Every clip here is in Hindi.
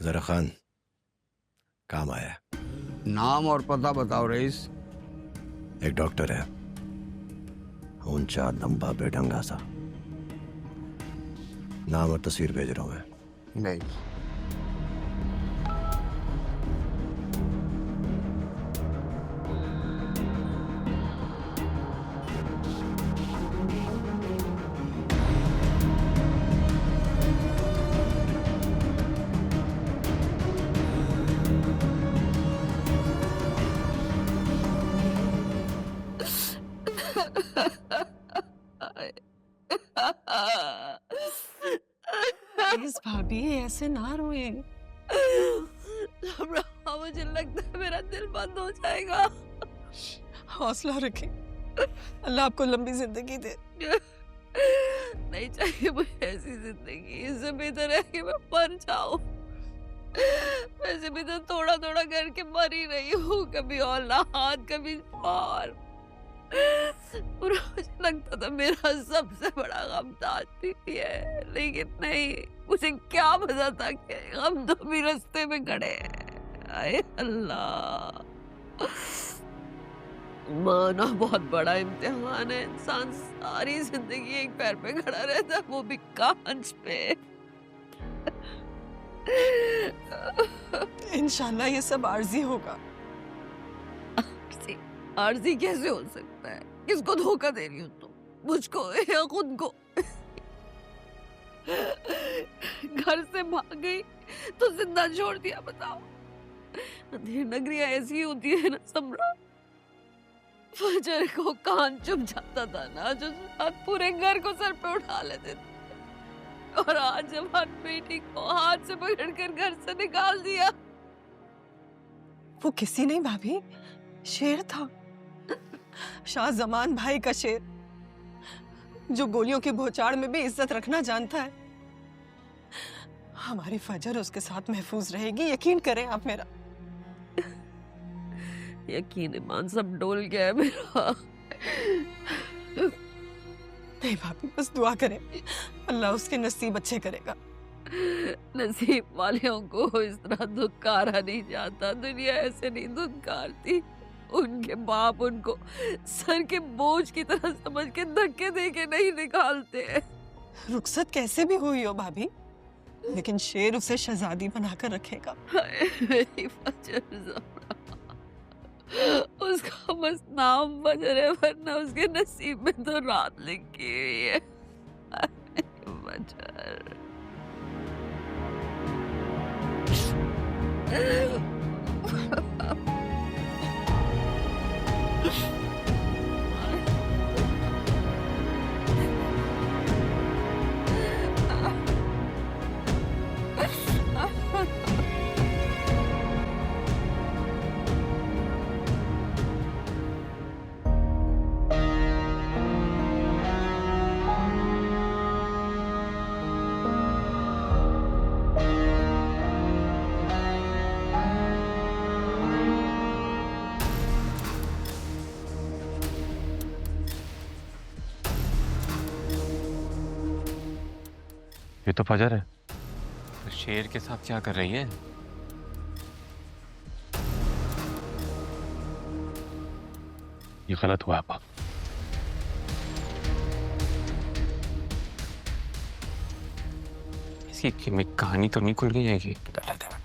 जरा खान, काम आया है। नाम और पता बताओ रईस। एक डॉक्टर है, ऊंचा लंबा बेढंगा सा। नाम और तस्वीर भेज रहा हूं मैं। नहीं, प्लीज भाभी ऐसे ना रोए। मुझे लगता है मेरा दिल बंद हो जाएगा। हौसला रखें, अल्लाह आपको लंबी जिंदगी दे। नहीं चाहिए मुझे ऐसी जिंदगी, इससे बेहतर है कि मैं मर जाऊं। वैसे भी तो थोड़ा थोड़ा करके मर ही रही हूँ, कभी औलाद कभी और। मुझे लगता था मेरा सबसे बड़ा गम ताजती है, लेकिन नहीं, मुझे क्या पता था कि हम तो भी रास्ते में खड़े हैं। आए अल्लाह, माना बहुत बड़ा इम्तिहान है। इंसान सारी जिंदगी एक पैर पे खड़ा रहता है, वो भी कांच पे। इंशाल्लाह ये सब आर्जी होगा। आर्जी कैसे हो सकता है? किसको धोखा दे रही हो तुम, मुझको या खुद को? घर से भाग गई तो जिंदा छोड़ दिया, बताओ। अंधेर नगरियां ऐसी होती है ना सम्रा। फजर को कान चुप जाता था ना, जो साथ पूरे घर को सर पे उठा लेते थे, और आज जवान बेटी को हाथ से पकड़कर घर से निकाल दिया। वो किसी नहीं भाभी, शेर था, शाह जमान भाई का शेर, जो गोलियों की भौचाड़ में भी इज्जत रखना जानता है। हमारी फजर उसके साथ महफूज रहेगी, यकीन करें आप मेरा। यकीन ईमान सब डोल गया है मेरा। नहीं भाभी, बस दुआ करें, अल्लाह उसके नसीब अच्छे करेगा। नसीब वालों को इस तरह धुतकारा नहीं जाता, दुनिया ऐसे नहीं धुतकारती। उनके बाप उनको सर के बोझ की तरह समझ के धक्के दे के नहीं निकालते। रुखसत कैसे भी हुई हो भाभी, लेकिन शेर उसे शहजादी बनाकर रखेगा। मेरी फजर ज़हरा, उसका बस नाम फजर है, वरना उसके नसीब में तो रात लिखी हुई है। फजर ये तो फजर है, तो शेर के साथ क्या कर रही है? ये गलत हुआ आपा। इसकी कहानी तो नहीं खुल गई है कि गलत है।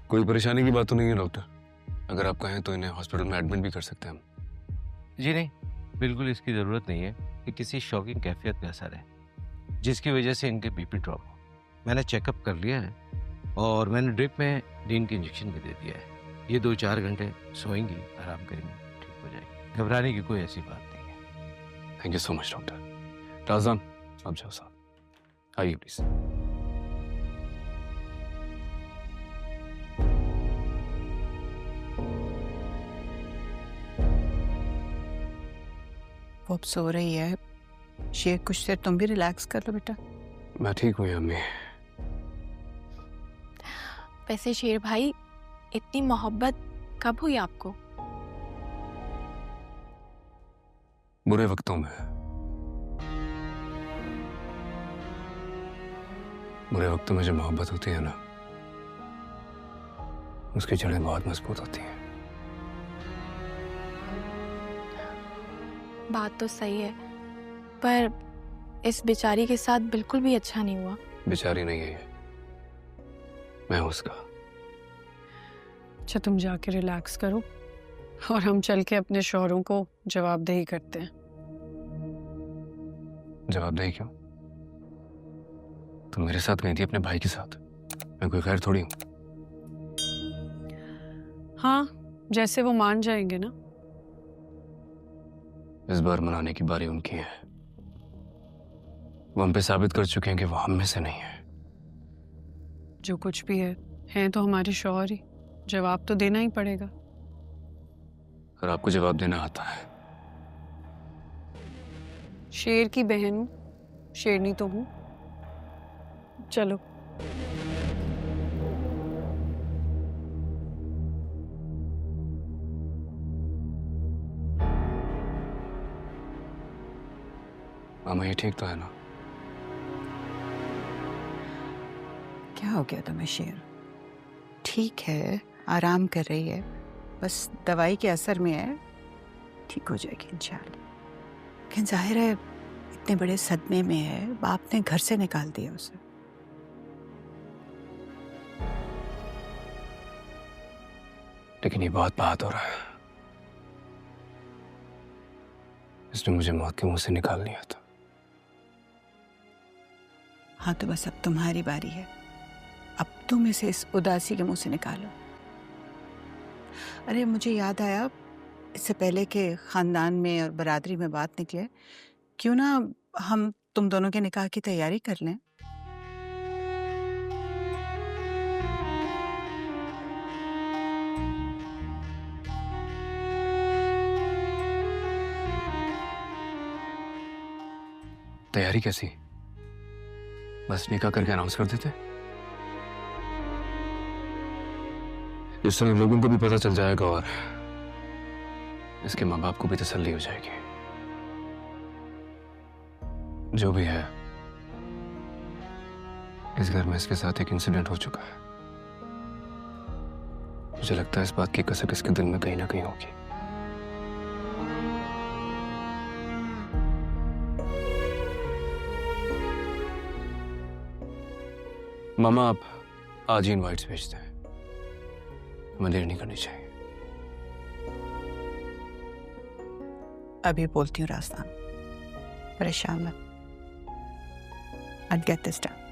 कोई परेशानी की बात तो नहीं है डॉक्टर? अगर आप कहें तो इन्हें हॉस्पिटल में एडमिट भी कर सकते हैं हम। जी नहीं, बिल्कुल इसकी जरूरत नहीं है कि किसी शॉकिंग कैफियत का असर है जिसकी वजह से इनके बीपी ड्रॉप हो। मैंने चेकअप कर लिया है और मैंने ड्रिप में नींद की इंजेक्शन भी दे दिया है। ये 2-4 घंटे सोएंगी, आराम करेंगी, ठीक हो जाएगी। घबराने की कोई ऐसी बात नहीं है। Thank you so much doctor. Razdan, आप जाओ साहब, आइए प्लीज। वो अब सो रही है। शेर, कुछ देर तुम भी रिलैक्स कर लो बेटा। मैं ठीक हूँ अम्मी। वैसे शेर भाई, इतनी मोहब्बत कब हुई आपको? बुरे वक्तों में। बुरे वक्तों में जो मोहब्बत होती है ना, उसकी जड़ें बहुत मजबूत होती हैं। बात तो सही है, पर इस बेचारी के साथ बिल्कुल भी अच्छा नहीं हुआ। बेचारी नहीं है ये, मैं हूं उसका। अच्छा तुम जाके रिलैक्स करो और हम चल के अपने शौहरों को जवाबदेही करते हैं। जवाबदेही क्यों? तुम मेरे साथ गई थी अपने भाई के साथ, मैं कोई खैर थोड़ी हूं। हाँ, जैसे वो मान जाएंगे ना। इस बार मनाने की बारी उनकी है। वो हम पे साबित कर चुके हैं कि वो हम में से नहीं है। जो कुछ भी है तो हमारे शौहर ही, जवाब तो देना ही पड़ेगा। और आपको जवाब देना आता है। शेर की बहन हूँ, शेरनी तो हूँ। चलो। मामा ये ठीक तो है ना? क्या हो गया तुम्हें शेर? ठीक है, आराम कर रही है, बस दवाई के असर में है, ठीक हो जाएगी इंशाल्लाह। लेकिन जाहिर है इतने बड़े सदमे में है, बाप ने घर से निकाल दिया उसे। लेकिन ये बहुत बात हो रहा है। इसने मुझे मौत के मुंह से निकाल लिया था। हाँ तो बस अब तुम्हारी बारी है, अब तुम इसे इस उदासी के मुंह से निकालो। अरे मुझे याद आया, इससे पहले के खानदान में और बरादरी में बात निकले, क्यों ना हम तुम दोनों के निकाह की तैयारी कर लें। तैयारी कैसी? बस निकाह करके अनाउंस कर देते। इस समय लोगों को भी पता चल जाएगा और इसके माँ बाप को भी तसल्ली हो जाएगी। जो भी है, इस घर में इसके साथ एक इंसिडेंट हो चुका है। मुझे लगता है इस बात की कसक इसके दिल में कहीं ना कहीं होगी। मामा आप आज ही इनवाइट्स भेजते हैं, हमें देर नहीं करनी चाहिए। अभी बोलती हूँ राजस्थान, परेशान मत। I'll get this done.